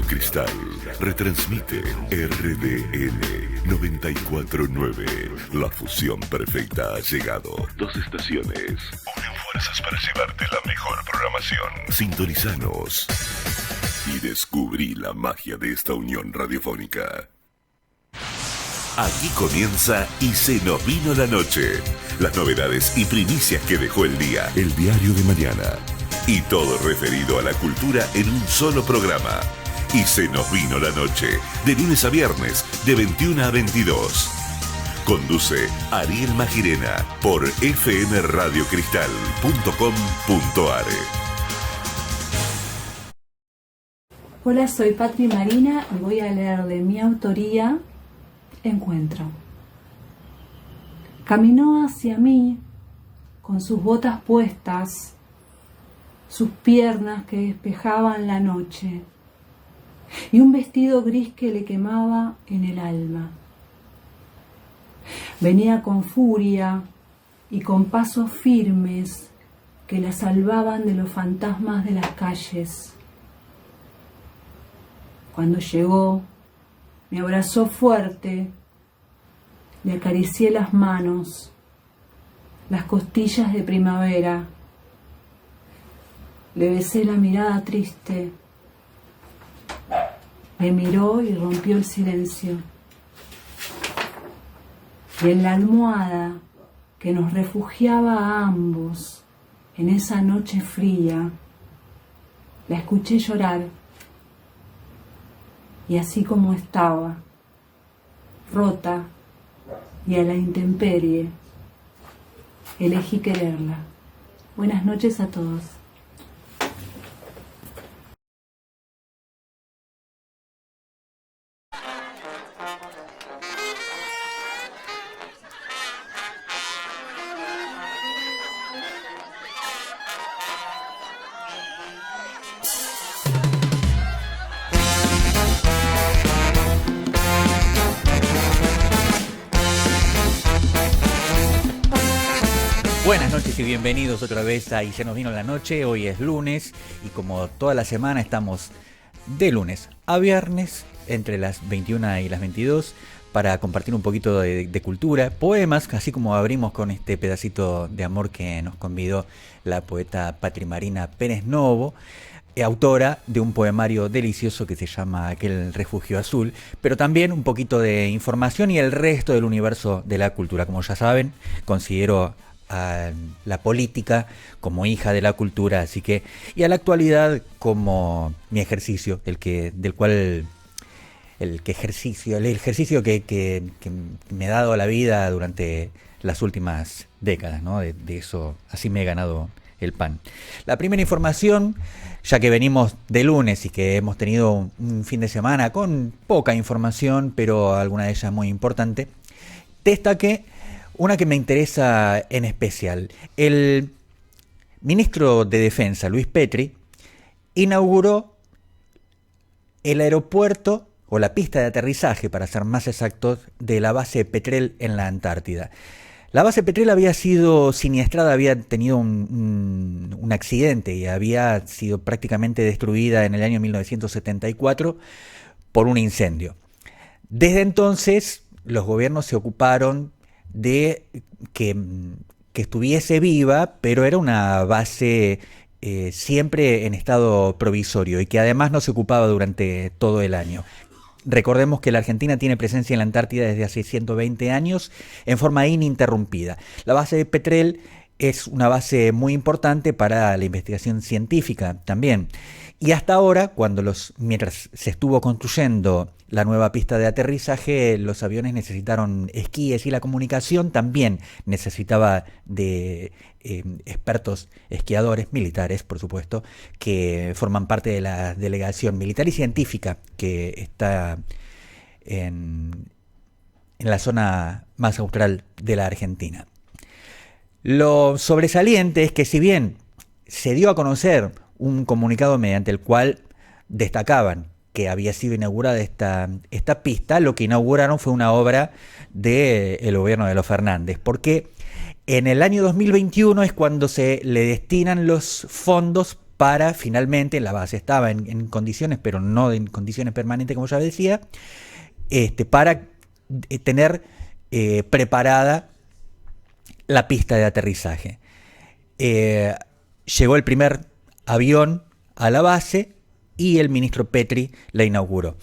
Cristal retransmite RDN 949. La fusión perfecta ha llegado. 2 estaciones. Unen fuerzas para llevarte la mejor programación. Sintonizanos y descubrí la magia de esta unión radiofónica. Aquí comienza Y se nos vino la noche. Las novedades y primicias que dejó el día. El diario de mañana. Y todo referido a la cultura en un solo programa. Y se nos vino la noche. De lunes a viernes, de 21 a 22. Conduce Ariel Magirena por fmradiocristal.com.ar. Hola, soy Patri Marina y voy a leer de mi autoría Encuentro. Caminó hacia mí con sus botas puestas, sus piernas que despejaban la noche y un vestido gris que le quemaba en el alma. Venía con furia y con pasos firmes que la salvaban de los fantasmas de las calles. Cuando llegó, me abrazó fuerte, le acaricié las manos, las costillas de primavera, le besé la mirada triste, me miró y rompió el silencio. Y en la almohada que nos refugiaba a ambos en esa noche fría, la escuché llorar. Y así como estaba, rota y a la intemperie, elegí quererla. Buenas noches a todos. Buenas noches y bienvenidos otra vez a Y se nos vino la noche. Hoy es lunes y como toda la semana estamos de lunes a viernes entre las 21 y las 22 para compartir un poquito de cultura, poemas, así como abrimos con este pedacito de amor que nos convidó la poeta Patri Marina Pérez Novo, autora de un poemario delicioso que se llama Aquel refugio azul, pero también un poquito de información y el resto del universo de la cultura. Como ya saben, considero a la política como hija de la cultura, así que, y a la actualidad como mi ejercicio, el ejercicio que me ha dado la vida durante las últimas décadas, ¿no? De eso, así me he ganado el pan. La primera información, ya que venimos de lunes y que hemos tenido un fin de semana con poca información, pero alguna de ellas muy importante, destaqué una que me interesa en especial. El ministro de Defensa, Luis Petri, inauguró el aeropuerto, o la pista de aterrizaje, para ser más exactos, de la base Petrel en la Antártida. La base Petrel había sido siniestrada, había tenido un accidente y había sido prácticamente destruida en el año 1974 por un incendio. Desde entonces, los gobiernos se ocuparon de que estuviese viva, pero era una base siempre en estado provisorio y que además no se ocupaba durante todo el año. Recordemos que la Argentina tiene presencia en la Antártida desde hace 120 años en forma ininterrumpida. La base de Petrel es una base muy importante para la investigación científica también. Y hasta ahora, mientras se estuvo construyendo la nueva pista de aterrizaje, los aviones necesitaron esquíes y la comunicación también necesitaba de expertos esquiadores militares, por supuesto, que forman parte de la delegación militar y científica que está en la zona más austral de la Argentina. Lo sobresaliente es que si bien se dio a conocer un comunicado mediante el cual destacaban que había sido inaugurada esta pista, lo que inauguraron fue una obra del gobierno de los Fernández, porque en el año 2021 es cuando se le destinan los fondos para finalmente, la base estaba en condiciones, pero no en condiciones permanentes, como ya decía, para tener preparada la pista de aterrizaje. Llegó el primer avión a la base y el ministro Petri la inauguró.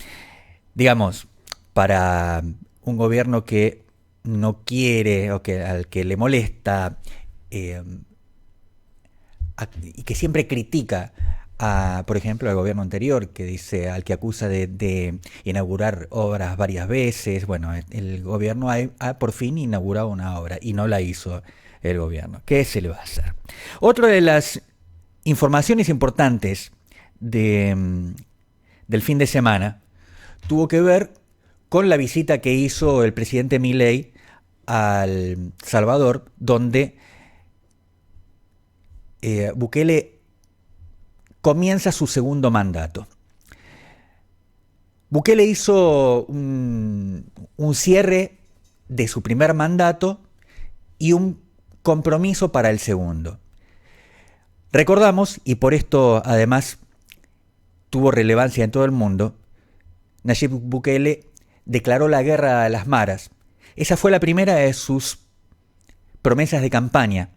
Digamos, para un gobierno que no quiere o al que le molesta y que siempre critica por ejemplo, al gobierno anterior, que dice, al que acusa de inaugurar obras varias veces. Bueno, el gobierno ha por fin inaugurado una obra y no la hizo el gobierno. ¿Qué se le va a hacer? Otra de las informaciones importantes del fin de semana tuvo que ver con la visita que hizo el presidente Milei al Salvador, donde Bukele comienza su segundo mandato. Bukele hizo un cierre de su primer mandato y un compromiso para el segundo. Recordamos, y por esto además tuvo relevancia en todo el mundo, Nayib Bukele declaró la guerra a las maras. Esa fue la primera de sus promesas de campaña.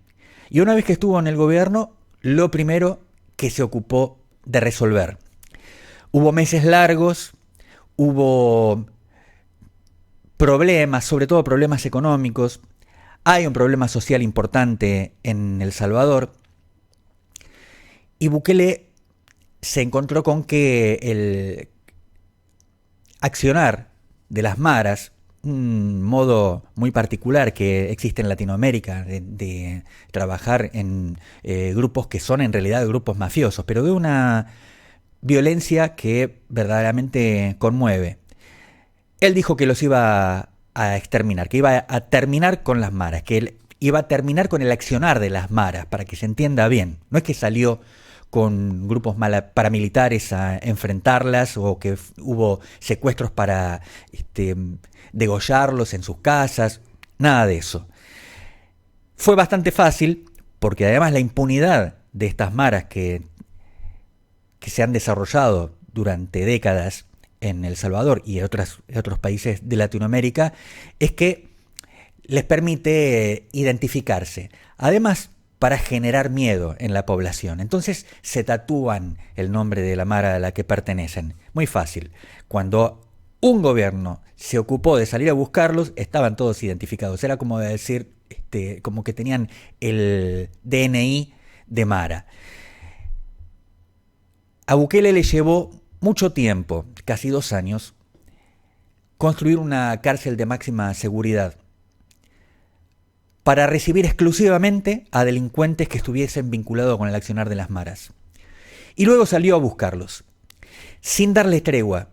Y una vez que estuvo en el gobierno, lo primero que se ocupó de resolver. Hubo meses largos, hubo problemas, sobre todo problemas económicos. Hay un problema social importante en El Salvador. Y Bukele se encontró con que el accionar de las maras, un modo muy particular que existe en Latinoamérica de trabajar en grupos que son en realidad grupos mafiosos, pero de una violencia que verdaderamente conmueve. Él dijo que los iba a exterminar, que iba a terminar con las maras, que él iba a terminar con el accionar de las maras, para que se entienda bien. No es que salió con grupos paramilitares a enfrentarlas o que hubo secuestros para degollarlos en sus casas, nada de eso. Fue bastante fácil porque además la impunidad de estas maras que se han desarrollado durante décadas en El Salvador y en otros países de Latinoamérica es que les permite identificarse. Además, para generar miedo en la población. Entonces se tatúan el nombre de la mara a la que pertenecen. Muy fácil. Cuando un gobierno se ocupó de salir a buscarlos, estaban todos identificados. Era como decir, como que tenían el DNI de mara. A Bukele le llevó mucho tiempo, casi 2 años, construir una cárcel de máxima seguridad para recibir exclusivamente a delincuentes que estuviesen vinculados con el accionar de las maras. Y luego salió a buscarlos, sin darles tregua,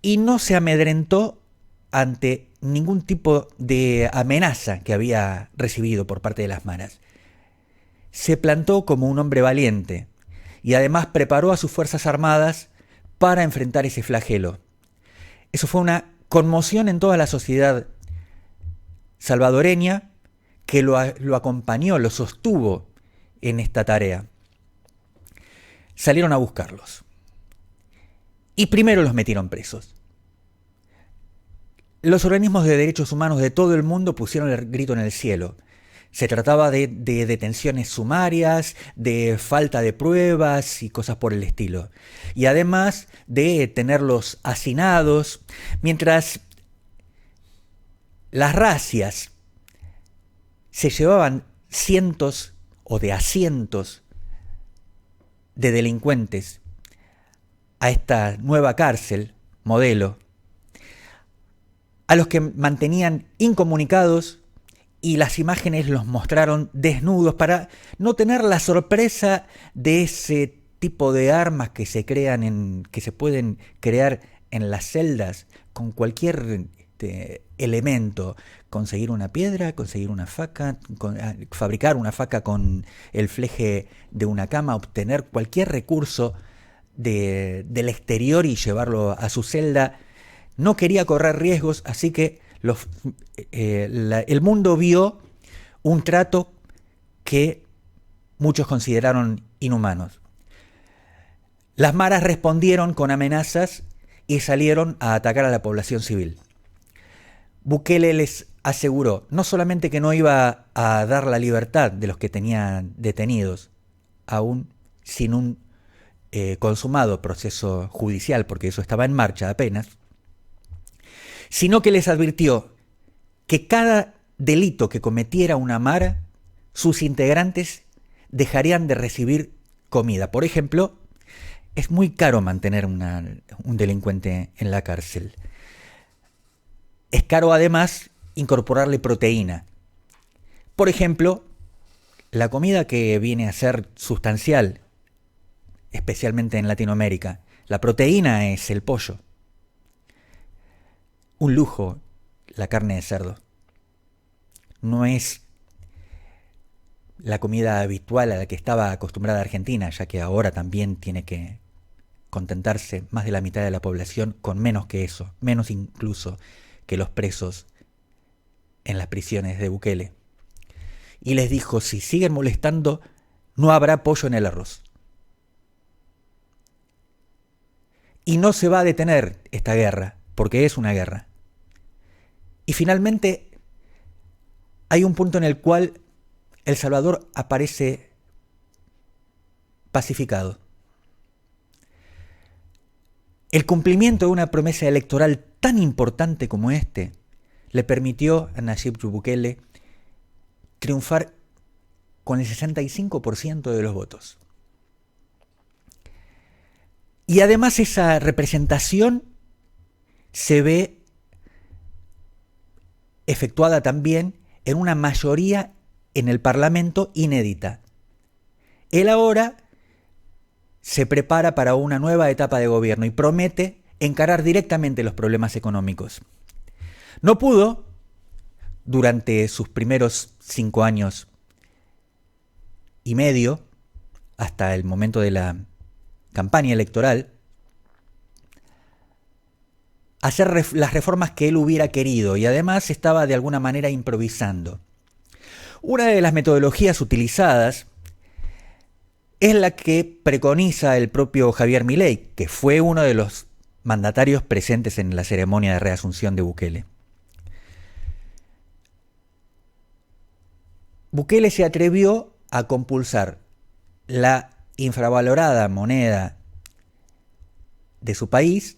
y no se amedrentó ante ningún tipo de amenaza que había recibido por parte de las maras. Se plantó como un hombre valiente, y además preparó a sus fuerzas armadas para enfrentar ese flagelo. Eso fue una conmoción en toda la sociedad salvadoreña, que lo acompañó, lo sostuvo en esta tarea. Salieron a buscarlos. Y primero los metieron presos. Los organismos de derechos humanos de todo el mundo pusieron el grito en el cielo. Se trataba de detenciones sumarias, de falta de pruebas y cosas por el estilo. Y además de tenerlos hacinados, mientras las razias se llevaban cientos o de a cientos de delincuentes a esta nueva cárcel, modelo, a los que mantenían incomunicados, y las imágenes los mostraron desnudos para no tener la sorpresa de ese tipo de armas que se pueden crear en las celdas con cualquier elemento. Conseguir una piedra, conseguir una faca, fabricar una faca con el fleje de una cama, obtener cualquier recurso del exterior y llevarlo a su celda. No quería correr riesgos, así que el mundo vio un trato que muchos consideraron inhumanos. Las maras respondieron con amenazas y salieron a atacar a la población civil. Bukele les aseguró no solamente que no iba a dar la libertad de los que tenían detenidos, aún sin un consumado proceso judicial, porque eso estaba en marcha apenas, sino que les advirtió que cada delito que cometiera una mara, sus integrantes dejarían de recibir comida. Por ejemplo, es muy caro mantener un delincuente en la cárcel. Es caro además incorporarle proteína. Por ejemplo, la comida que viene a ser sustancial, especialmente en Latinoamérica, la proteína es el pollo. Un lujo la carne de cerdo. No es la comida habitual a la que estaba acostumbrada Argentina, ya que ahora también tiene que contentarse más de la mitad de la población con menos que eso, menos incluso que los presos en las prisiones de Bukele. Y les dijo, si siguen molestando, no habrá pollo en el arroz. Y no se va a detener esta guerra, porque es una guerra. Y finalmente hay un punto en el cual El Salvador aparece pacificado. El cumplimiento de una promesa electoral tan importante como este le permitió a Nayib Bukele triunfar con el 65% de los votos. Y además esa representación se ve efectuada también en una mayoría en el Parlamento inédita. Él ahora se prepara para una nueva etapa de gobierno y promete encarar directamente los problemas económicos. No pudo, durante sus primeros 5 años y medio, hasta el momento de la campaña electoral, hacer las reformas que él hubiera querido, y además estaba de alguna manera improvisando. Una de las metodologías utilizadas es la que preconiza el propio Javier Milei, que fue uno de los mandatarios presentes en la ceremonia de reasunción de Bukele. Bukele se atrevió a compulsar la infravalorada moneda de su país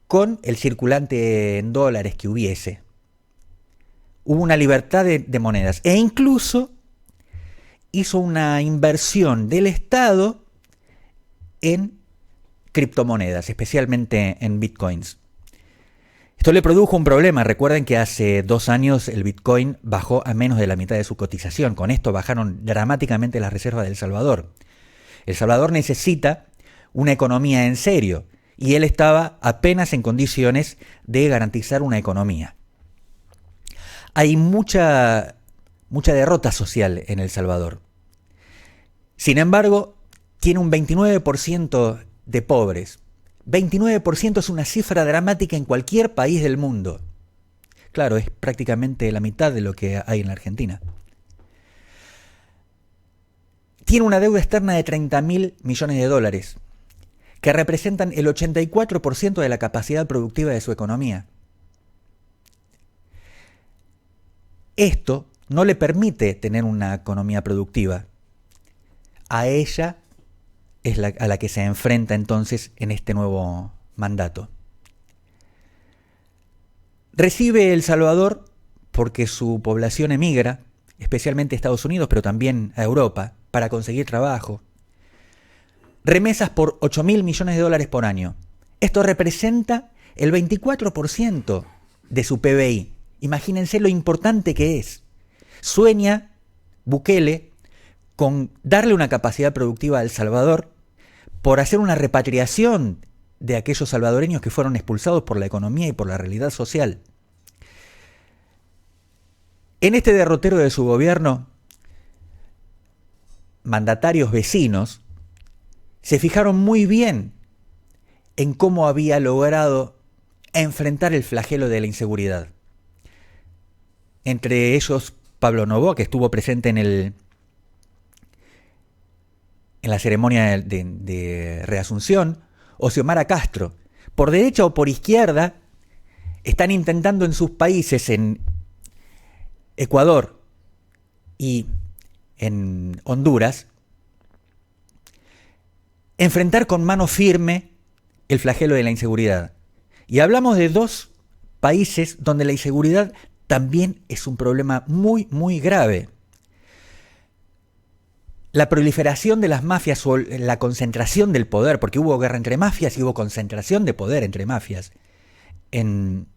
con el circulante en dólares que hubiese. Hubo una libertad de monedas e incluso hizo una inversión del Estado en criptomonedas, especialmente en bitcoins. Esto le produjo un problema. Recuerden que hace 2 años el Bitcoin bajó a menos de la mitad de su cotización. Con esto bajaron dramáticamente las reservas de El Salvador. El Salvador necesita una economía en serio y él estaba apenas en condiciones de garantizar una economía. Hay mucha derrota social en El Salvador. Sin embargo, tiene un 29% de pobres. 29% es una cifra dramática en cualquier país del mundo. Claro, es prácticamente la mitad de lo que hay en la Argentina. Tiene una deuda externa de 30.000 millones de dólares, que representan el 84% de la capacidad productiva de su economía. Esto no le permite tener una economía productiva. A ella es a la que se enfrenta entonces en este nuevo mandato. Recibe El Salvador porque su población emigra, especialmente a Estados Unidos, pero también a Europa, para conseguir trabajo. Remesas por 8.000 millones de dólares por año. Esto representa el 24% de su PBI. Imagínense lo importante que es. Sueña Bukele con darle una capacidad productiva a El Salvador por hacer una repatriación de aquellos salvadoreños que fueron expulsados por la economía y por la realidad social. En este derrotero de su gobierno, mandatarios vecinos se fijaron muy bien en cómo había logrado enfrentar el flagelo de la inseguridad. Entre ellos, Pablo Noboa, que estuvo presente en en la ceremonia de reasunción, o Xiomara Castro. Por derecha o por izquierda, están intentando en sus países, en Ecuador y en Honduras, enfrentar con mano firme el flagelo de la inseguridad. Y hablamos de dos países donde la inseguridad también es un problema muy, muy grave. La proliferación de las mafias o la concentración del poder, porque hubo guerra entre mafias y hubo concentración de poder entre mafias en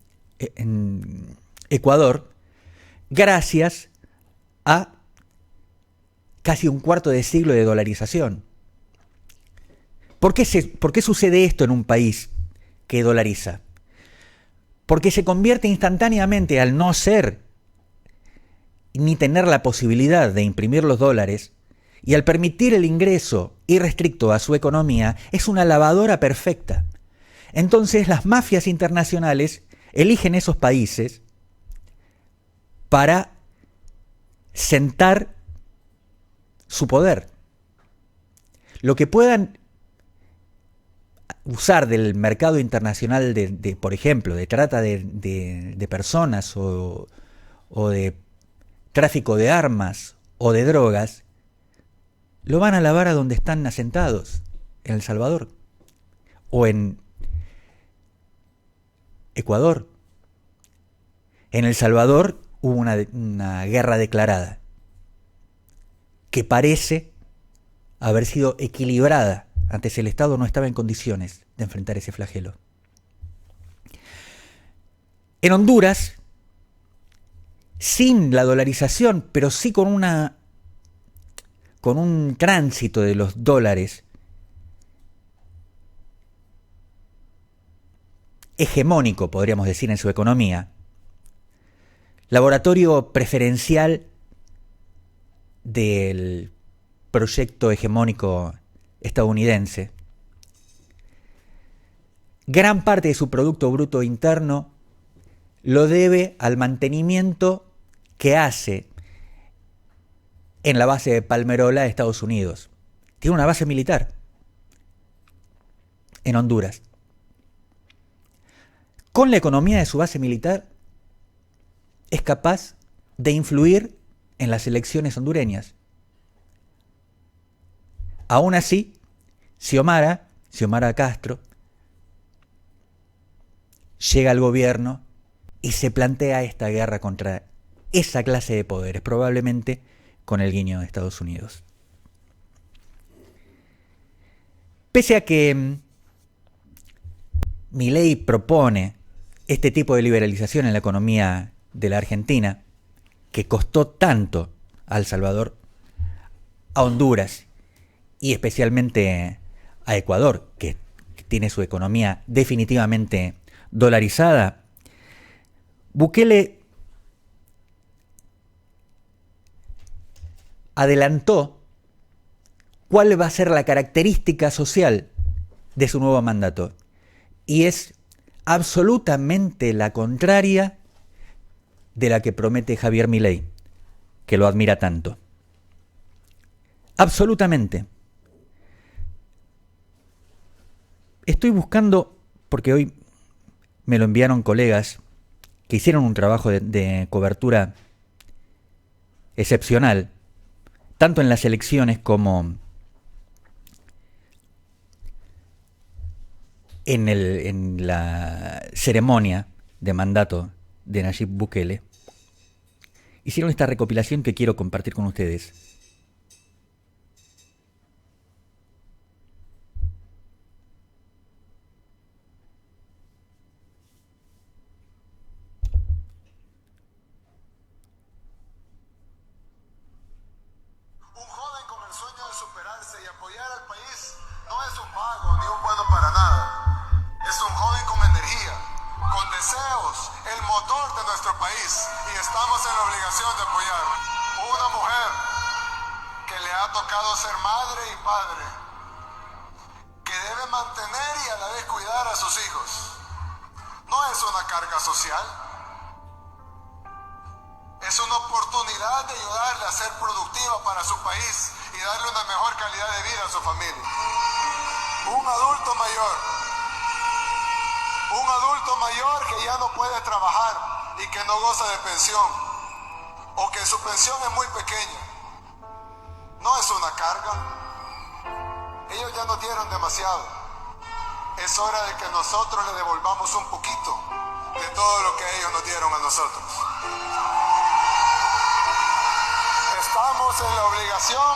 Ecuador, gracias a casi un cuarto de siglo de dolarización. ¿Por qué sucede esto en un país que dolariza? Porque se convierte instantáneamente, al no ser ni tener la posibilidad de imprimir los dólares, y al permitir el ingreso irrestricto a su economía, es una lavadora perfecta. Entonces las mafias internacionales eligen esos países para sentar su poder. Lo que puedan usar del mercado internacional de por ejemplo, de trata de personas o de tráfico de armas o de drogas, lo van a lavar a donde están asentados, en El Salvador o en Ecuador. En El Salvador hubo una guerra declarada que parece haber sido equilibrada. Antes el Estado no estaba en condiciones de enfrentar ese flagelo. En Honduras, sin la dolarización, pero sí con un tránsito de los dólares hegemónico, podríamos decir, en su economía, laboratorio preferencial del proyecto hegemónico estadounidense, gran parte de su Producto Bruto Interno lo debe al mantenimiento que hace en la base de Palmerola de Estados Unidos. Tiene una base militar en Honduras. Con la economía de su base militar es capaz de influir en las elecciones hondureñas. Aún así, Xiomara Castro, llega al gobierno y se plantea esta guerra contra esa clase de poderes, probablemente con el guiño de Estados Unidos. Pese a que Milei propone este tipo de liberalización en la economía de la Argentina, que costó tanto a El Salvador, a Honduras y especialmente a Ecuador, que tiene su economía definitivamente dolarizada, Bukele adelantó cuál va a ser la característica social de su nuevo mandato. Y es absolutamente la contraria de la que promete Javier Milei, que lo admira tanto. Absolutamente. Estoy buscando, porque hoy me lo enviaron colegas que hicieron un trabajo de cobertura excepcional, tanto en las elecciones como en la ceremonia de mandato de Nayib Bukele. Hicieron esta recopilación que quiero compartir con ustedes. Ser madre y padre, que debe mantener y a la vez cuidar a sus hijos. No es una carga social, es una oportunidad de ayudarle a ser productiva para su país y darle una mejor calidad de vida a su familia. Un adulto mayor que ya no puede trabajar y que no goza de pensión, o que su pensión es muy pequeña, no es una carga. Ellos ya nos dieron demasiado. Es hora de que nosotros le devolvamos un poquito de todo lo que ellos nos dieron a nosotros. Estamos en la obligación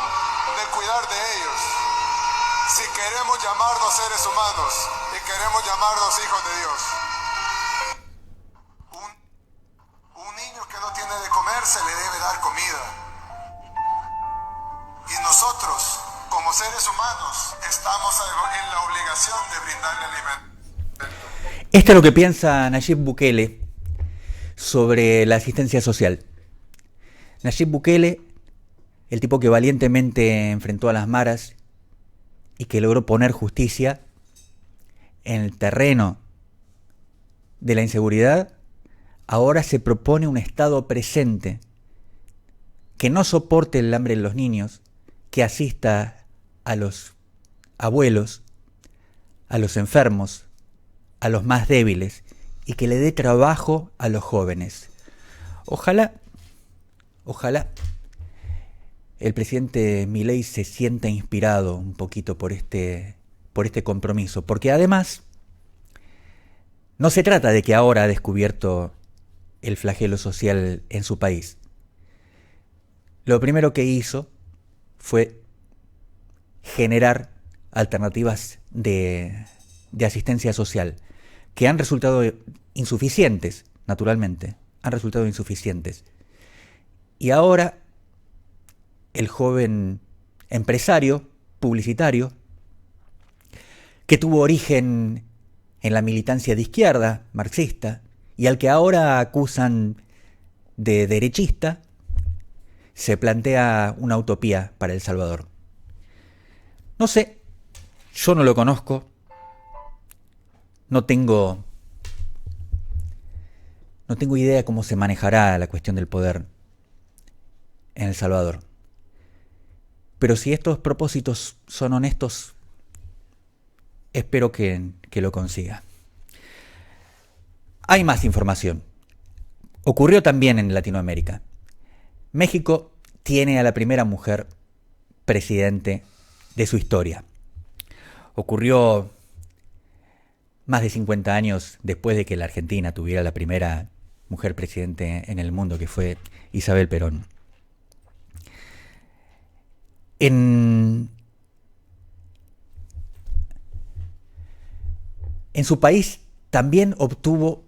de cuidar de ellos, si queremos llamarnos seres humanos y queremos llamarnos hijos de Dios. Un niño que no tiene de comer se le debe dar comida. Y nosotros, como seres humanos, estamos en la obligación de brindarle alimento. Esto es lo que piensa Nayib Bukele sobre la asistencia social. Nayib Bukele, el tipo que valientemente enfrentó a las maras y que logró poner justicia en el terreno de la inseguridad, ahora se propone un Estado presente que no soporte el hambre de los niños, que asista a los abuelos, a los enfermos, a los más débiles y que le dé trabajo a los jóvenes. Ojalá el presidente Milei se sienta inspirado un poquito por este compromiso, porque además no se trata de que ahora ha descubierto el flagelo social en su país. Lo primero que hizo fue generar alternativas de asistencia social, que han resultado insuficientes, naturalmente, han resultado insuficientes. Y ahora el joven empresario, publicitario, que tuvo origen en la militancia de izquierda, marxista, y al que ahora acusan de derechista, se plantea una utopía para El Salvador. No sé, yo no lo conozco, no tengo idea cómo se manejará la cuestión del poder en El Salvador. Pero si estos propósitos son honestos, espero que lo consiga. Hay más información. Ocurrió también en Latinoamérica. México tiene a la primera mujer presidente de su historia. Ocurrió más de 50 años después de que la Argentina tuviera la primera mujer presidente en el mundo, que fue Isabel Perón. En su país también obtuvo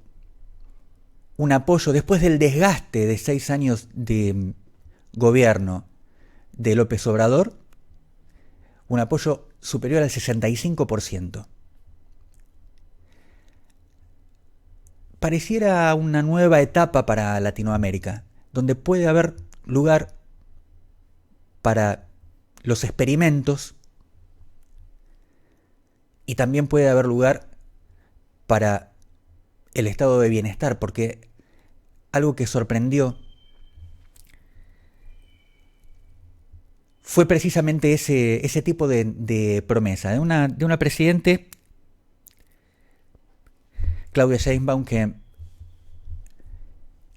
un apoyo después del desgaste de 6 años de gobierno de López Obrador, un apoyo superior al 65%. Pareciera una nueva etapa para Latinoamérica, donde puede haber lugar para los experimentos y también puede haber lugar para el estado de bienestar, porque algo que sorprendió fue precisamente ese tipo de promesa de una presidente, Claudia Sheinbaum, que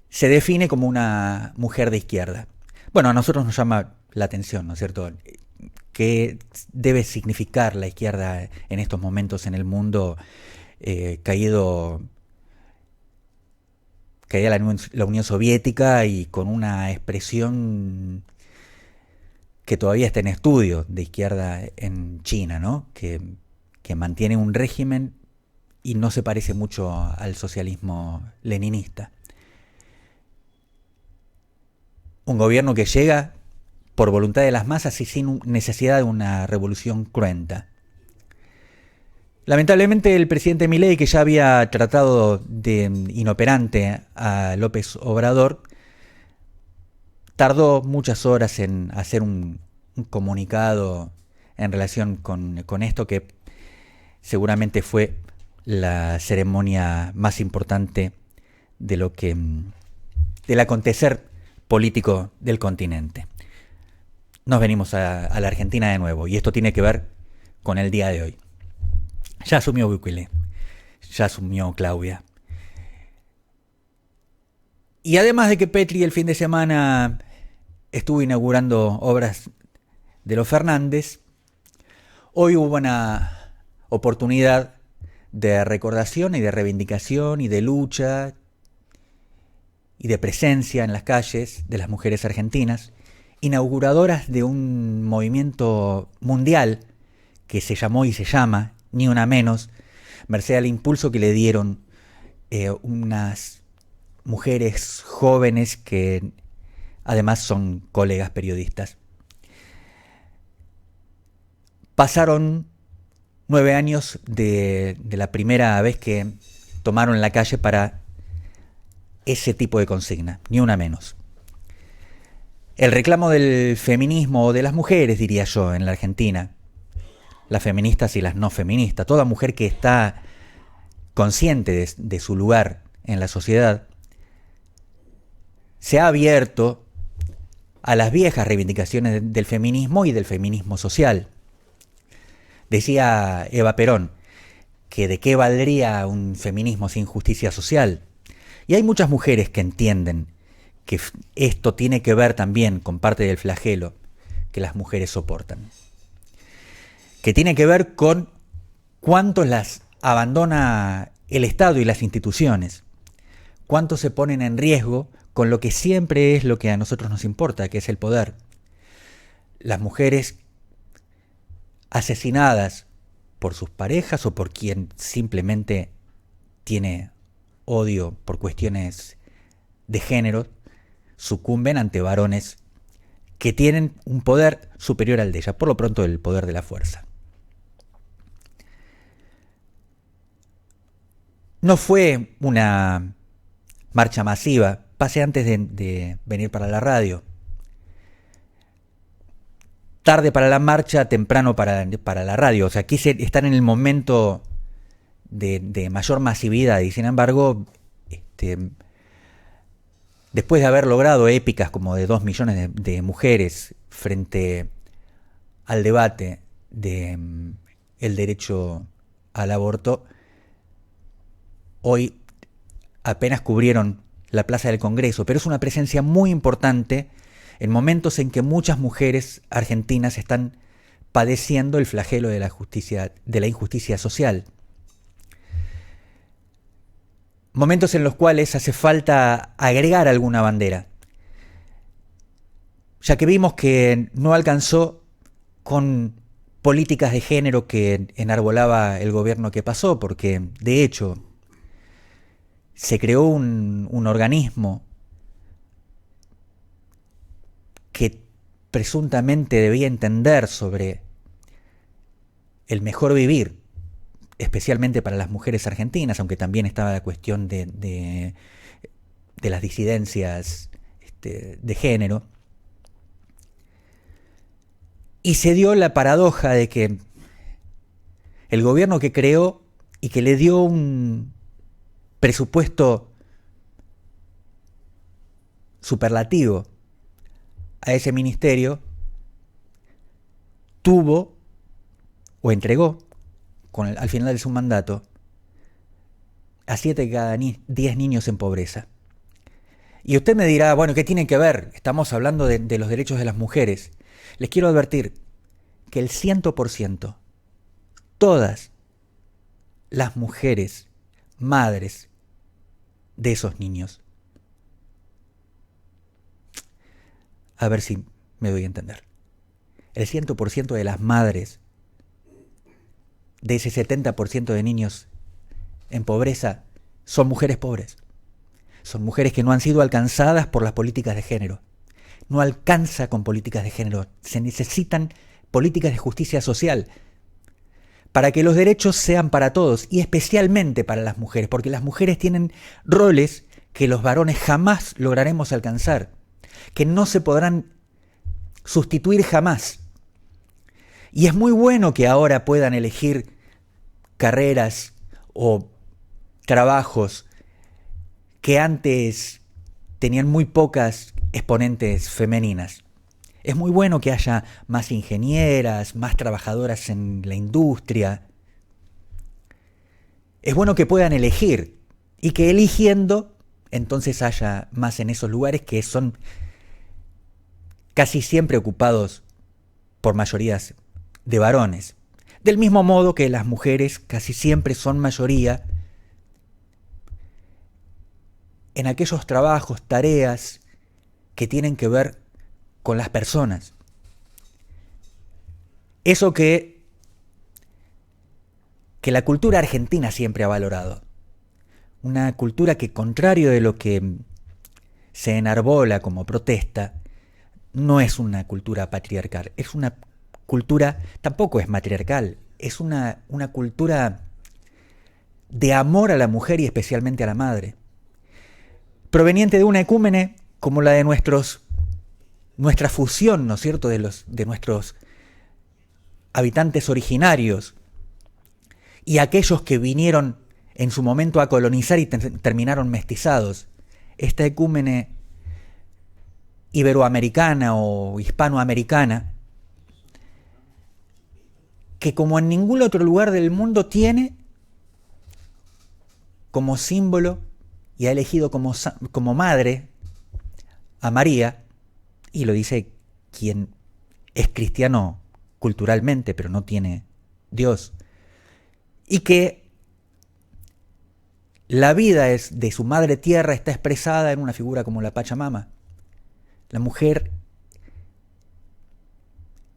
se define como una mujer de izquierda. Bueno, a nosotros nos llama la atención, ¿no es cierto?, qué debe significar la izquierda en estos momentos en el mundo, caída la Unión Soviética y con una expresión que todavía está en estudio de izquierda en China, ¿no? Que mantiene un régimen y no se parece mucho al socialismo leninista. Un gobierno que llega por voluntad de las masas y sin necesidad de una revolución cruenta. Lamentablemente el presidente Milei, que ya había tratado de inoperante a López Obrador, tardó muchas horas en hacer un comunicado en relación con esto, que seguramente fue la ceremonia más importante del acontecer político del continente. nos venimos a la Argentina de nuevo, y esto tiene que ver con el día de hoy. Ya asumió Bukele, ya asumió Claudia. Y además de que Petri el fin de semana estuvo inaugurando obras de los Fernández, hoy hubo una oportunidad de recordación y de reivindicación y de lucha y de presencia en las calles de las mujeres argentinas, inauguradoras de un movimiento mundial que se llamó y se llama Ni Una Menos, merced al impulso que le dieron unas mujeres jóvenes que además son colegas periodistas. Pasaron 9 años de la primera vez que tomaron la calle para ese tipo de consigna, ni una menos. El reclamo del feminismo o de las mujeres, diría yo, en la Argentina, las feministas y las no feministas, toda mujer que está consciente de su lugar en la sociedad, se ha abierto a las viejas reivindicaciones del feminismo y del feminismo social. Decía Eva Perón que de qué valdría un feminismo sin justicia social. Y hay muchas mujeres que entienden que esto tiene que ver también con parte del flagelo que las mujeres soportan. Que tiene que ver con cuánto las abandona el Estado y las instituciones, cuánto se ponen en riesgo con lo que siempre es lo que a nosotros nos importa, que es el poder. Las mujeres asesinadas por sus parejas o por quien simplemente tiene odio por cuestiones de género, sucumben ante varones que tienen un poder superior al de ella, por lo pronto el poder de la fuerza. No fue una marcha masiva, pasé antes de venir para la radio. Tarde para la marcha, temprano para la radio. O sea, quise estar en el momento de mayor masividad y sin embargo, después de haber logrado épicas como de 2 millones de mujeres frente al debate de el derecho al aborto, hoy apenas cubrieron la Plaza del Congreso, pero es una presencia muy importante en momentos en que muchas mujeres argentinas están padeciendo el flagelo de la injusticia social. Momentos en los cuales hace falta agregar alguna bandera, ya que vimos que no alcanzó con políticas de género que enarbolaba el gobierno que pasó, porque de hecho se creó un organismo que presuntamente debía entender sobre el mejor vivir, especialmente para las mujeres argentinas, aunque también estaba la cuestión de las disidencias de género. Y se dio la paradoja de que el gobierno que creó y que le dio un presupuesto superlativo a ese ministerio, tuvo o entregó al final de su mandato a 7 de cada 10 niños en pobreza. Y usted me dirá, bueno, ¿qué tiene que ver? Estamos hablando de los derechos de las mujeres. Les quiero advertir que el 100%, todas las mujeres, madres de esos niños, a ver si me doy a entender, el 100% de las madres de ese 70% de niños en pobreza son mujeres pobres. Son mujeres que no han sido alcanzadas por las políticas de género. No alcanza con políticas de género. Se necesitan políticas de justicia social para que los derechos sean para todos y especialmente para las mujeres, porque las mujeres tienen roles que los varones jamás lograremos alcanzar, que no se podrán sustituir jamás. Y es muy bueno que ahora puedan elegir carreras o trabajos que antes tenían muy pocas exponentes femeninas. Es muy bueno que haya más ingenieras, más trabajadoras en la industria. Es bueno que puedan elegir y que eligiendo entonces haya más en esos lugares que son casi siempre ocupados por mayorías de varones. Del mismo modo que las mujeres casi siempre son mayoría en aquellos trabajos, tareas que tienen que ver con las personas. Eso que la cultura argentina siempre ha valorado. Una cultura que, contrario de lo que se enarbola como protesta, no es una cultura patriarcal, es una cultura, tampoco es matriarcal, es una cultura de amor a la mujer y especialmente a la madre, proveniente de una ecúmene como la de nuestra fusión, ¿no es cierto?, de nuestros habitantes originarios y aquellos que vinieron en su momento a colonizar y terminaron mestizados. Esta ecúmene iberoamericana o hispanoamericana, que como en ningún otro lugar del mundo tiene como símbolo y ha elegido como madre a María, y lo dice quien es cristiano culturalmente, pero no tiene Dios, y que la vida de su madre tierra está expresada en una figura como la Pachamama. La mujer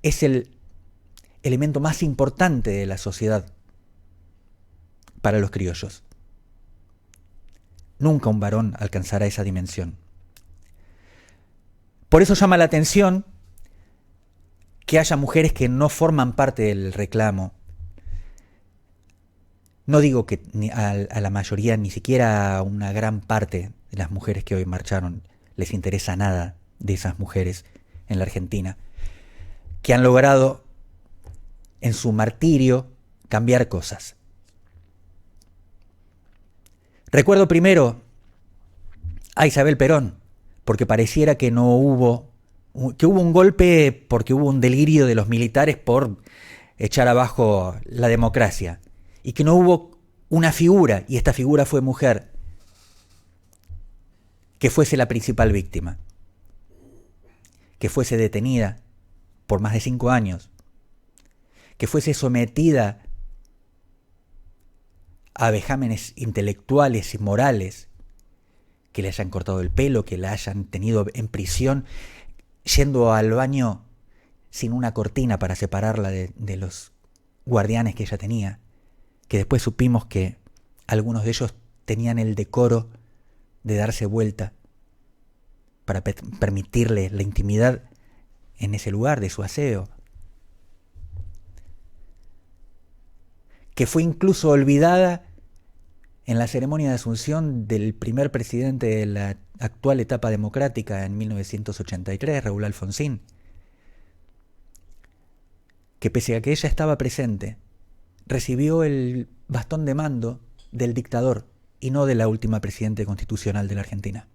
es el elemento más importante de la sociedad para los criollos. Nunca un varón alcanzará esa dimensión. Por eso llama la atención que haya mujeres que no forman parte del reclamo. No digo que a la mayoría, ni siquiera a una gran parte de las mujeres que hoy marcharon, les interesa nada de esas mujeres en la Argentina, que han logrado en su martirio cambiar cosas. Recuerdo primero a Isabel Perón, porque pareciera que hubo un golpe porque hubo un delirio de los militares por echar abajo la democracia, y que no hubo una figura, y esta figura fue mujer, que fuese la principal víctima, que fuese detenida por más de 5 años, que fuese sometida a vejámenes intelectuales y morales, que le hayan cortado el pelo, que la hayan tenido en prisión, yendo al baño sin una cortina para separarla de los guardianes que ella tenía, que después supimos que algunos de ellos tenían el decoro de darse vuelta para permitirle la intimidad en ese lugar de su aseo, que fue incluso olvidada en la ceremonia de asunción del primer presidente de la actual etapa democrática en 1983, Raúl Alfonsín, que pese a que ella estaba presente, recibió el bastón de mando del dictador y no de la última presidenta constitucional de la Argentina.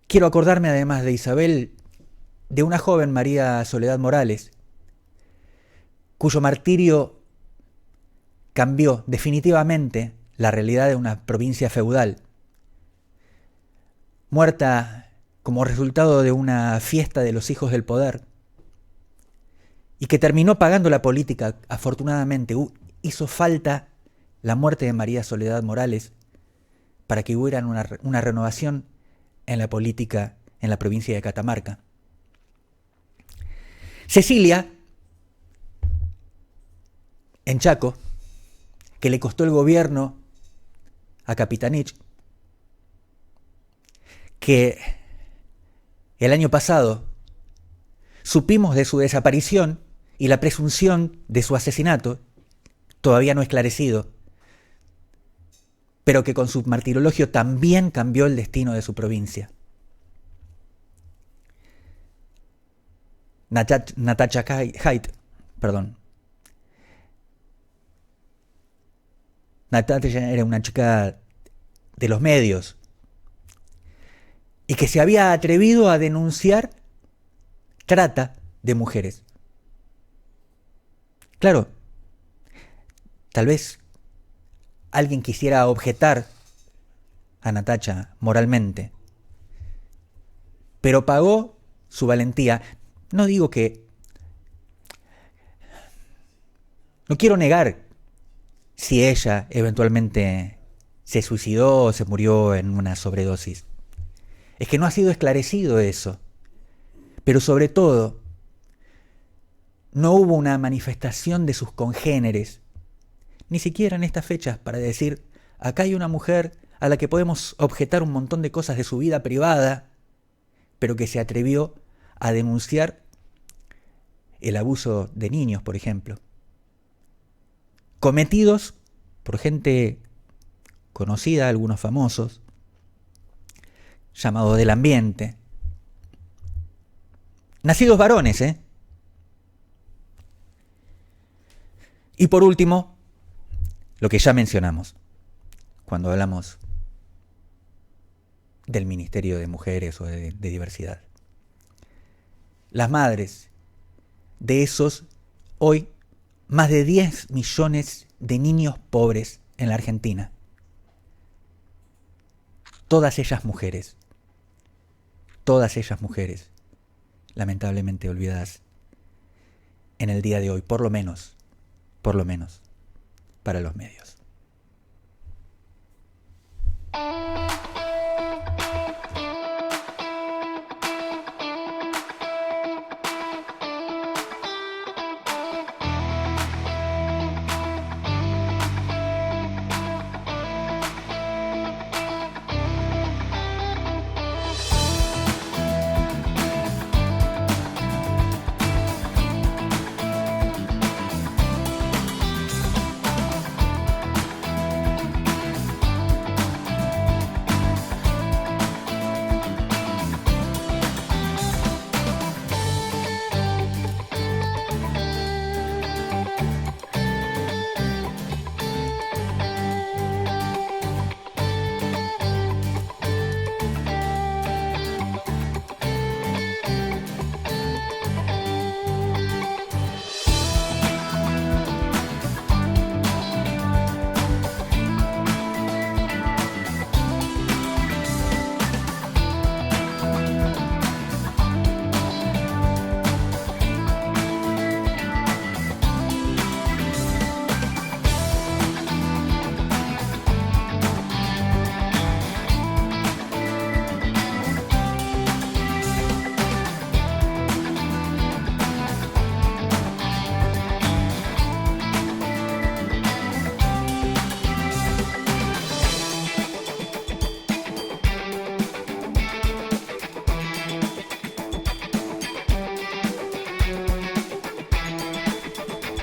Quiero acordarme además de Isabel, de una joven, María Soledad Morales, cuyo martirio cambió definitivamente la realidad de una provincia feudal, muerta como resultado de una fiesta de los hijos del poder, y que terminó pagando la política. Afortunadamente hizo falta la muerte de María Soledad Morales para que hubiera una renovación en la política en la provincia de Catamarca. Cecilia, en Chaco, que le costó el gobierno a Capitanich, que el año pasado supimos de su desaparición y la presunción de su asesinato, todavía no esclarecido, pero que con su martirologio también cambió el destino de su provincia. Natacha Haidt, Natacha era una chica de los medios y que se había atrevido a denunciar trata de mujeres. Claro, tal vez alguien quisiera objetar a Natacha moralmente, pero pagó su valentía. No digo que... No quiero negar si ella eventualmente se suicidó o se murió en una sobredosis. Es que no ha sido esclarecido eso. Pero sobre todo, no hubo una manifestación de sus congéneres, ni siquiera en estas fechas, para decir, acá hay una mujer a la que podemos objetar un montón de cosas de su vida privada, pero que se atrevió a denunciar el abuso de niños, por ejemplo, cometidos por gente conocida, algunos famosos, llamados del ambiente, nacidos varones, ¿eh? Y por último, lo que ya mencionamos, cuando hablamos del Ministerio de Mujeres o de Diversidad. Las madres de esos, hoy, más de 10 millones de niños pobres en la Argentina. Todas ellas mujeres, lamentablemente olvidadas en el día de hoy, por lo menos, para los medios.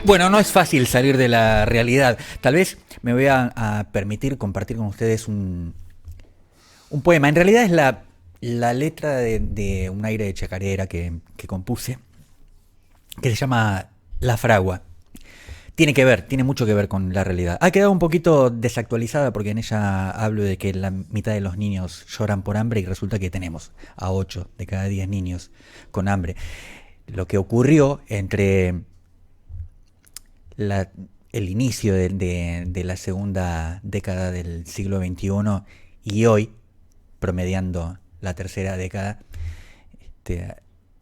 Bueno, no es fácil salir de la realidad. Tal vez me voy a permitir compartir con ustedes un poema. En realidad es la letra de un aire de chacarera que compuse, que se llama La Fragua. Tiene mucho que ver con la realidad. Ha quedado un poquito desactualizada porque en ella hablo de que la mitad de los niños lloran por hambre y resulta que tenemos a 8 de cada 10 niños con hambre. Lo que ocurrió entre el inicio de la segunda década del siglo XXI y hoy, promediando la tercera década,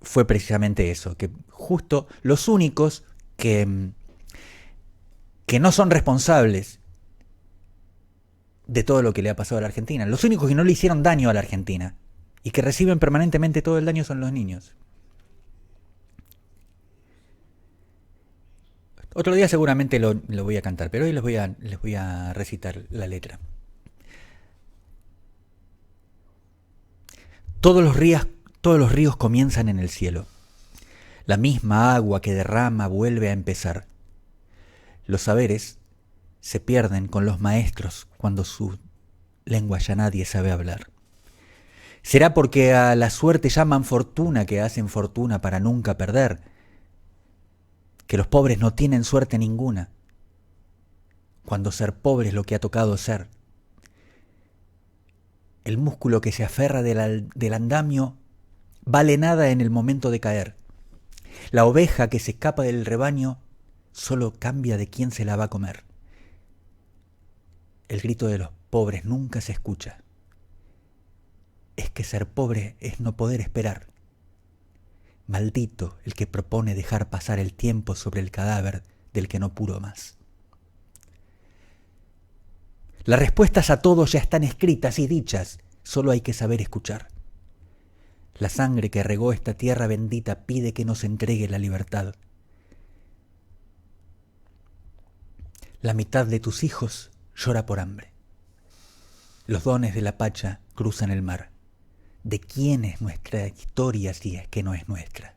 fue precisamente eso, que justo los únicos que no son responsables de todo lo que le ha pasado a la Argentina, los únicos que no le hicieron daño a la Argentina y que reciben permanentemente todo el daño son los niños. Otro día seguramente lo voy a cantar, pero hoy les voy a recitar la letra. Todos los ríos comienzan en el cielo. La misma agua que derrama vuelve a empezar. Los saberes se pierden con los maestros cuando su lengua ya nadie sabe hablar. ¿Será porque a la suerte llaman fortuna que hacen fortuna para nunca perder? Que los pobres no tienen suerte ninguna, cuando ser pobre es lo que ha tocado ser. El músculo que se aferra del andamio vale nada en el momento de caer. La oveja que se escapa del rebaño solo cambia de quién se la va a comer. El grito de los pobres nunca se escucha. Es que ser pobre es no poder esperar. Maldito el que propone dejar pasar el tiempo sobre el cadáver del que no pudo más. Las respuestas a todo ya están escritas y dichas, solo hay que saber escuchar. La sangre que regó esta tierra bendita pide que nos entregue la libertad. La mitad de tus hijos llora por hambre. Los dones de la Pacha cruzan el mar. ¿De quién es nuestra historia si es que no es nuestra?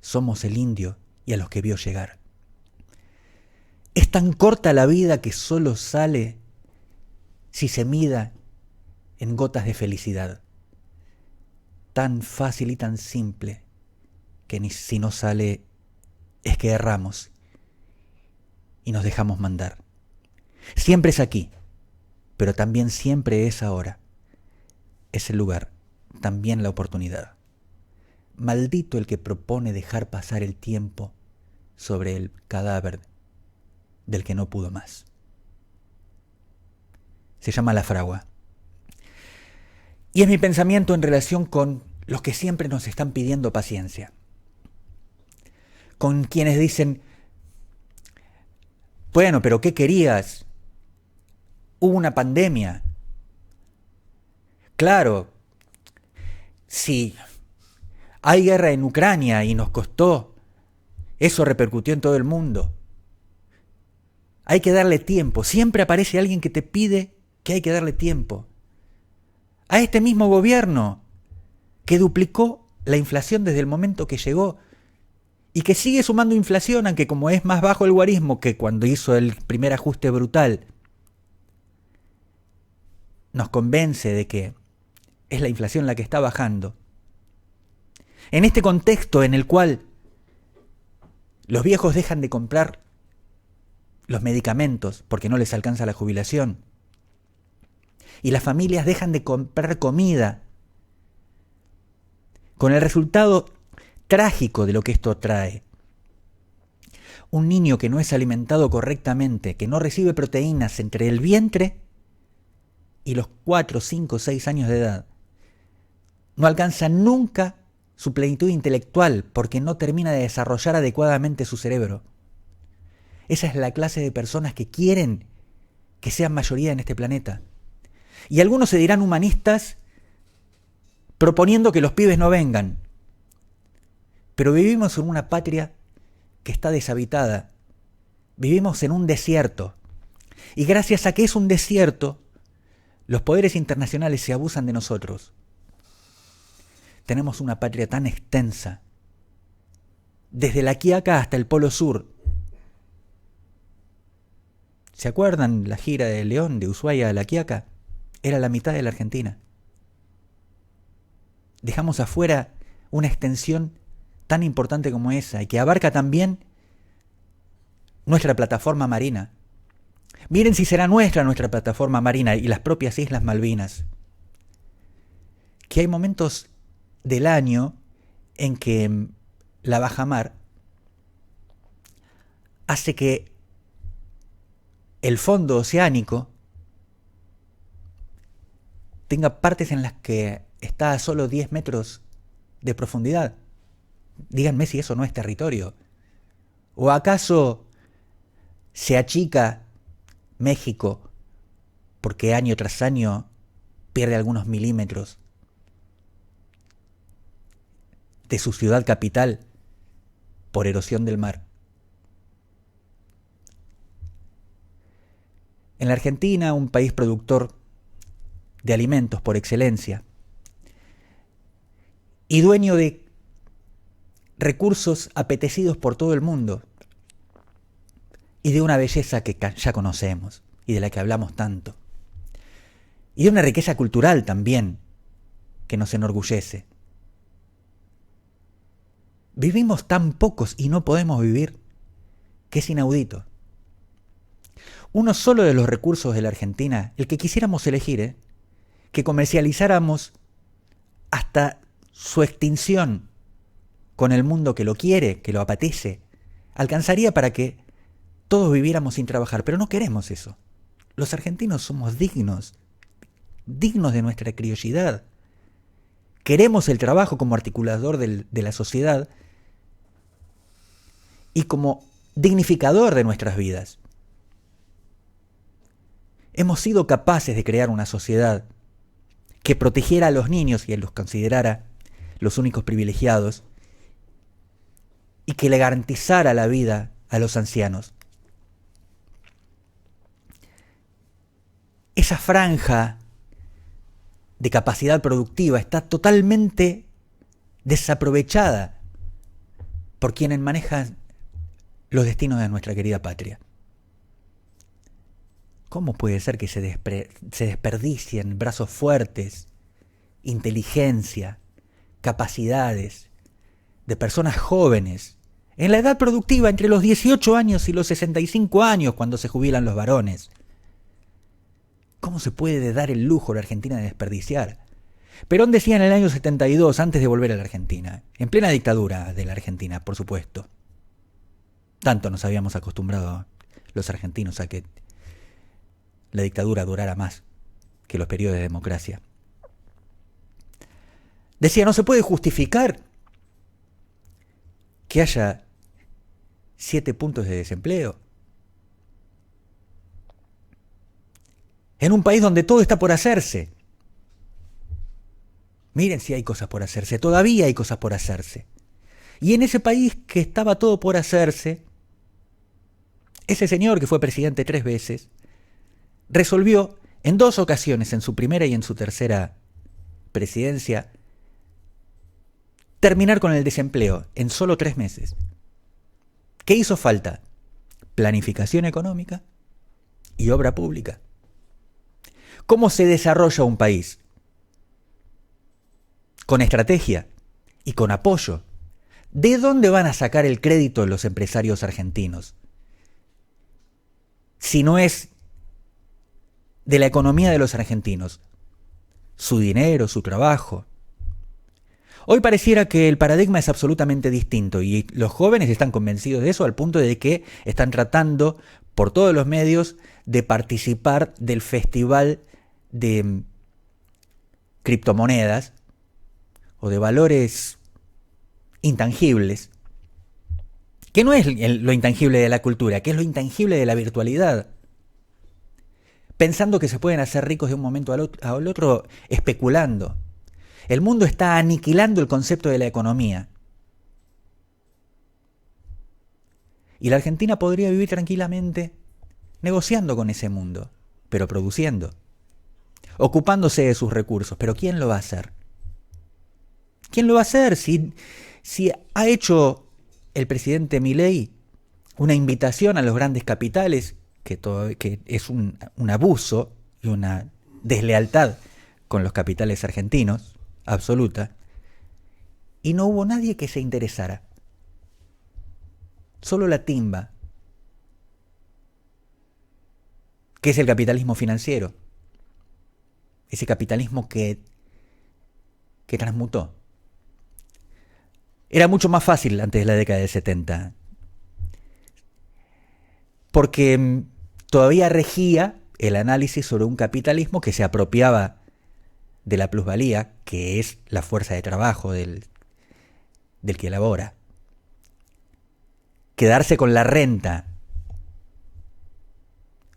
Somos el indio y a los que vio llegar. Es tan corta la vida que solo sale si se mida en gotas de felicidad. Tan fácil y tan simple que ni si no sale es que erramos y nos dejamos mandar. Siempre es aquí, pero también siempre es ahora. Es el lugar, también la oportunidad. Maldito el que propone dejar pasar el tiempo sobre el cadáver del que no pudo más. Se llama La Fragua. Y es mi pensamiento en relación con los que siempre nos están pidiendo paciencia. Con quienes dicen, bueno, pero ¿qué querías? Hubo una pandemia. Claro, si hay guerra en Ucrania y nos costó, eso repercutió en todo el mundo. Hay que darle tiempo. Siempre aparece alguien que te pide que hay que darle tiempo. A este mismo gobierno que duplicó la inflación desde el momento que llegó y que sigue sumando inflación, aunque como es más bajo el guarismo que cuando hizo el primer ajuste brutal, nos convence de que es la inflación la que está bajando. En este contexto en el cual los viejos dejan de comprar los medicamentos porque no les alcanza la jubilación y las familias dejan de comprar comida, con el resultado trágico de lo que esto trae. Un niño que no es alimentado correctamente, que no recibe proteínas entre el vientre y los 4, 5, 6 años de edad, no alcanza nunca su plenitud intelectual porque no termina de desarrollar adecuadamente su cerebro. Esa es la clase de personas que quieren que sean mayoría en este planeta. Y algunos se dirán humanistas proponiendo que los pibes no vengan. Pero vivimos en una patria que está deshabitada. Vivimos en un desierto. Y gracias a que es un desierto, los poderes internacionales se abusan de nosotros. Tenemos una patria tan extensa, desde la Quiaca hasta el Polo Sur. ¿Se acuerdan la gira de León de Ushuaia a la Quiaca? Era la mitad de la Argentina. Dejamos afuera una extensión tan importante como esa y que abarca también nuestra plataforma marina. Miren si será nuestra plataforma marina y las propias Islas Malvinas. Que hay momentos del año en que la bajamar hace que el fondo oceánico tenga partes en las que está a solo 10 metros de profundidad. Díganme si eso no es territorio. ¿O acaso se achica México porque año tras año pierde algunos milímetros de su ciudad capital por erosión del mar? En la Argentina, un país productor de alimentos por excelencia y dueño de recursos apetecidos por todo el mundo y de una belleza que ya conocemos y de la que hablamos tanto, y de una riqueza cultural también que nos enorgullece. Vivimos tan pocos y no podemos vivir que es inaudito. Uno solo de los recursos de la Argentina, el que quisiéramos elegir, que comercializáramos hasta su extinción con el mundo que lo quiere, que lo apetece, alcanzaría para que todos viviéramos sin trabajar, pero no queremos eso. Los argentinos somos dignos de nuestra criollidad. Queremos el trabajo como articulador de la sociedad y como dignificador de nuestras vidas. Hemos sido capaces de crear una sociedad que protegiera a los niños y los considerara los únicos privilegiados y que le garantizara la vida a los ancianos. Esa franja de capacidad productiva está totalmente desaprovechada por quienes manejan los destinos de nuestra querida patria. ¿Cómo puede ser que se desperdicien brazos fuertes, inteligencia, capacidades de personas jóvenes en la edad productiva entre los 18 años y los 65 años cuando se jubilan los varones? ¿Cómo se puede dar el lujo a la Argentina de desperdiciar? Perón decía en el año 72, antes de volver a la Argentina, en plena dictadura de la Argentina, por supuesto. Tanto nos habíamos acostumbrado los argentinos a que la dictadura durara más que los periodos de democracia. Decía, no se puede justificar que haya 7 puntos de desempleo en un país donde todo está por hacerse. Miren si hay cosas por hacerse, todavía hay cosas por hacerse. Y en ese país que estaba todo por hacerse, ese señor que fue presidente 3 veces, resolvió en 2 ocasiones, en su primera y en su tercera presidencia, terminar con el desempleo en solo 3 meses. ¿Qué hizo falta? Planificación económica y obra pública. ¿Cómo se desarrolla un país? Con estrategia y con apoyo. ¿De dónde van a sacar el crédito los empresarios argentinos? Si no es de la economía de los argentinos, su dinero, su trabajo. Hoy pareciera que el paradigma es absolutamente distinto y los jóvenes están convencidos de eso al punto de que están tratando por todos los medios de participar del festival de criptomonedas o de valores intangibles, que no es lo intangible de la cultura, que es lo intangible de la virtualidad. Pensando que se pueden hacer ricos de un momento al otro, especulando. El mundo está aniquilando el concepto de la economía. Y la Argentina podría vivir tranquilamente negociando con ese mundo, pero produciendo, ocupándose de sus recursos. Pero ¿quién lo va a hacer? ¿Quién lo va a hacer si ha hecho el presidente Milei una invitación a los grandes capitales, que es un abuso y una deslealtad con los capitales argentinos, absoluta, y no hubo nadie que se interesara? Solo la timba, que es el capitalismo financiero, ese capitalismo que transmutó. Era mucho más fácil antes de la década del 70, porque todavía regía el análisis sobre un capitalismo que se apropiaba de la plusvalía, que es la fuerza de trabajo del que elabora. Quedarse con la renta.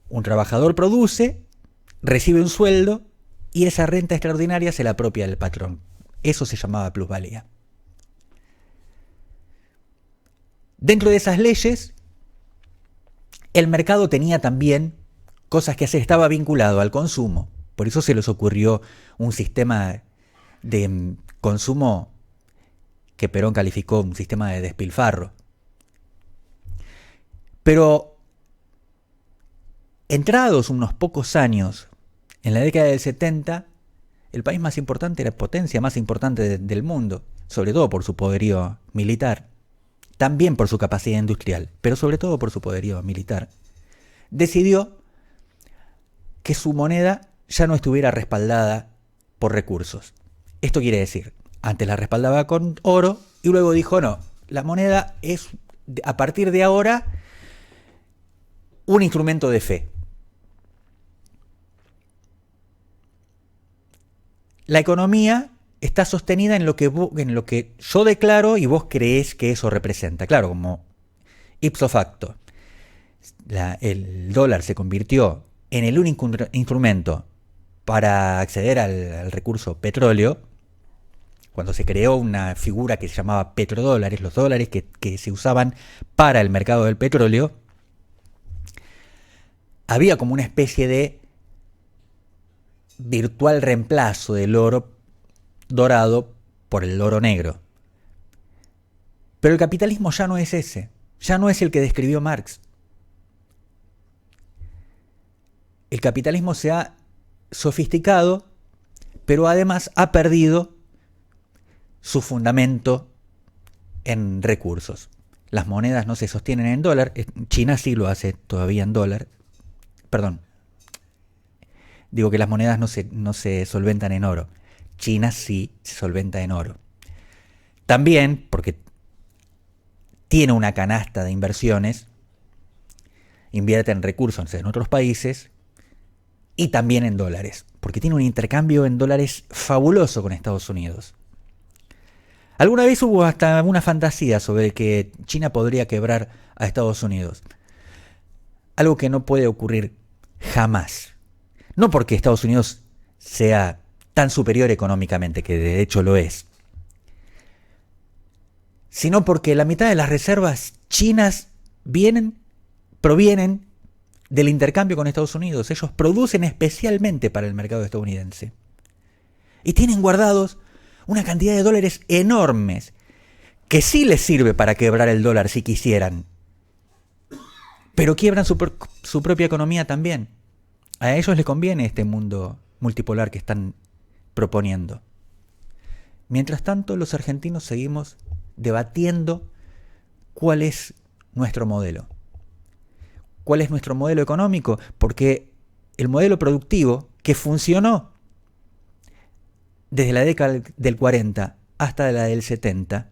Un trabajador produce, recibe un sueldo y esa renta extraordinaria se la apropia del patrón. Eso se llamaba plusvalía. Dentro de esas leyes, el mercado tenía también cosas que estaba vinculado al consumo. Por eso se les ocurrió un sistema de consumo que Perón calificó un sistema de despilfarro. Pero entrados unos pocos años, en la década del 70, el país más importante, la potencia más importante del mundo, sobre todo por su poderío militar, también por su capacidad industrial, pero sobre todo por su poderío militar, decidió que su moneda ya no estuviera respaldada por recursos. Esto quiere decir, antes la respaldaba con oro y luego dijo, no, la moneda es a partir de ahora un instrumento de fe. La economía está sostenida en lo que yo declaro y vos creés que eso representa. Claro, como ipso facto, el dólar se convirtió en el único instrumento para acceder al recurso petróleo, cuando se creó una figura que se llamaba petrodólares, los dólares que se usaban para el mercado del petróleo, había como una especie de virtual reemplazo del oro dorado por el oro negro. Pero el capitalismo ya no es ese, ya no es el que describió Marx. El capitalismo se ha sofisticado, pero además ha perdido su fundamento en recursos. Las monedas no se sostienen en dólar, China sí lo hace todavía en dólar. Perdón, digo que las monedas no se solventan en oro. China sí se solventa en oro. También porque tiene una canasta de inversiones, invierte en recursos en otros países y también en dólares, porque tiene un intercambio en dólares fabuloso con Estados Unidos. Alguna vez hubo hasta una fantasía sobre que China podría quebrar a Estados Unidos. Algo que no puede ocurrir jamás. No porque Estados Unidos sea tan superior económicamente, que de hecho lo es, sino porque la mitad de las reservas chinas provienen del intercambio con Estados Unidos. Ellos producen especialmente para el mercado estadounidense. Y tienen guardados una cantidad de dólares enormes, que sí les sirve para quebrar el dólar si quisieran. Pero quiebran su propia economía también. A ellos les conviene este mundo multipolar que están proponiendo. Mientras tanto, los argentinos seguimos debatiendo cuál es nuestro modelo. ¿Cuál es nuestro modelo económico? Porque el modelo productivo que funcionó desde la década del 40 hasta la del 70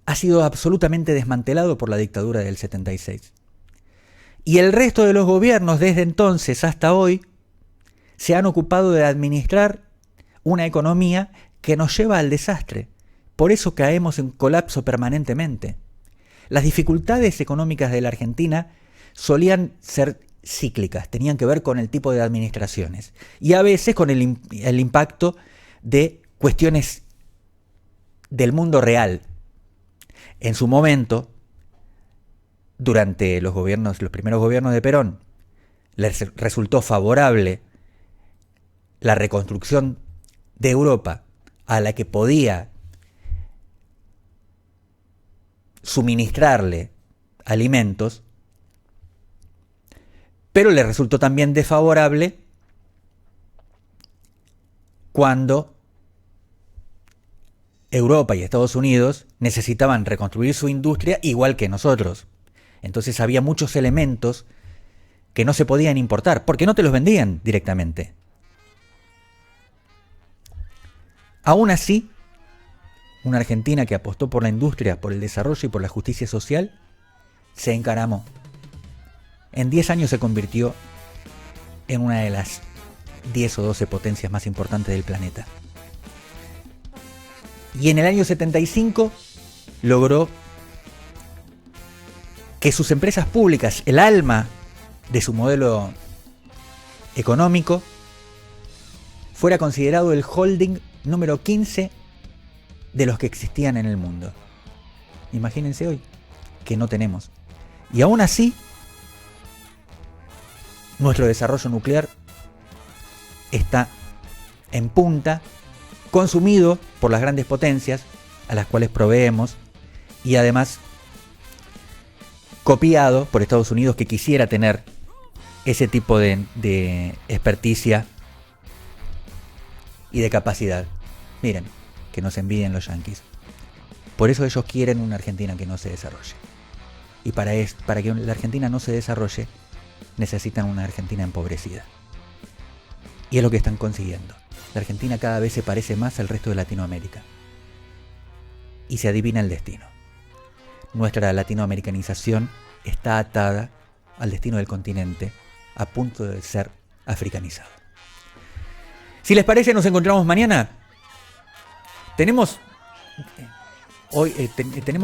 ha sido absolutamente desmantelado por la dictadura del 76. Y el resto de los gobiernos desde entonces hasta hoy se han ocupado de administrar una economía que nos lleva al desastre. Por eso caemos en colapso permanentemente. Las dificultades económicas de la Argentina solían ser cíclicas, tenían que ver con el tipo de administraciones y a veces con el impacto de cuestiones del mundo real. En su momento, durante los primeros gobiernos de Perón, les resultó favorable la reconstrucción de Europa, a la que podía suministrarle alimentos, pero le resultó también desfavorable cuando Europa y Estados Unidos necesitaban reconstruir su industria igual que nosotros. Entonces había muchos elementos que no se podían importar, porque no te los vendían directamente. Aún así, una Argentina que apostó por la industria, por el desarrollo y por la justicia social, se encaramó. En 10 años se convirtió en una de las 10 o 12 potencias más importantes del planeta. Y en el año 75 logró que sus empresas públicas, el alma de su modelo económico, fuera considerado el holding número 15 de los que existían en el mundo. Imagínense hoy que no tenemos. Y aún así, nuestro desarrollo nuclear está en punta, consumido por las grandes potencias a las cuales proveemos y además copiado por Estados Unidos, que quisiera tener ese tipo de experticia y de capacidad. Miren, que nos envidien los yanquis. Por eso ellos quieren una Argentina que no se desarrolle. Y para que la Argentina no se desarrolle, necesitan una Argentina empobrecida. Y es lo que están consiguiendo. La Argentina cada vez se parece más al resto de Latinoamérica. y se adivina el destino. Nuestra latinoamericanización está atada al destino del continente, a punto de ser africanizado. Si les parece, nos encontramos mañana. Tenemos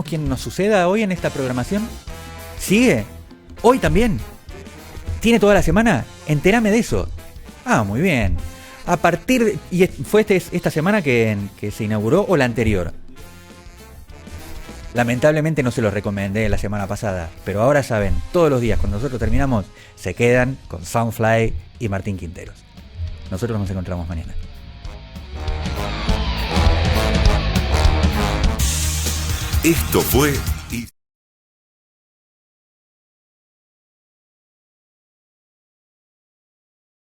quien nos suceda hoy en esta programación. ¿Sigue? ¿Hoy también? ¿Tiene toda la semana? Entérame de eso. Ah, muy bien. A partir de... ¿Y fue esta semana que se inauguró o la anterior? Lamentablemente no se los recomendé la semana pasada, pero ahora saben, todos los días cuando nosotros terminamos, se quedan con Soundfly y Martín Quinteros. Nosotros nos encontramos mañana. Esto fue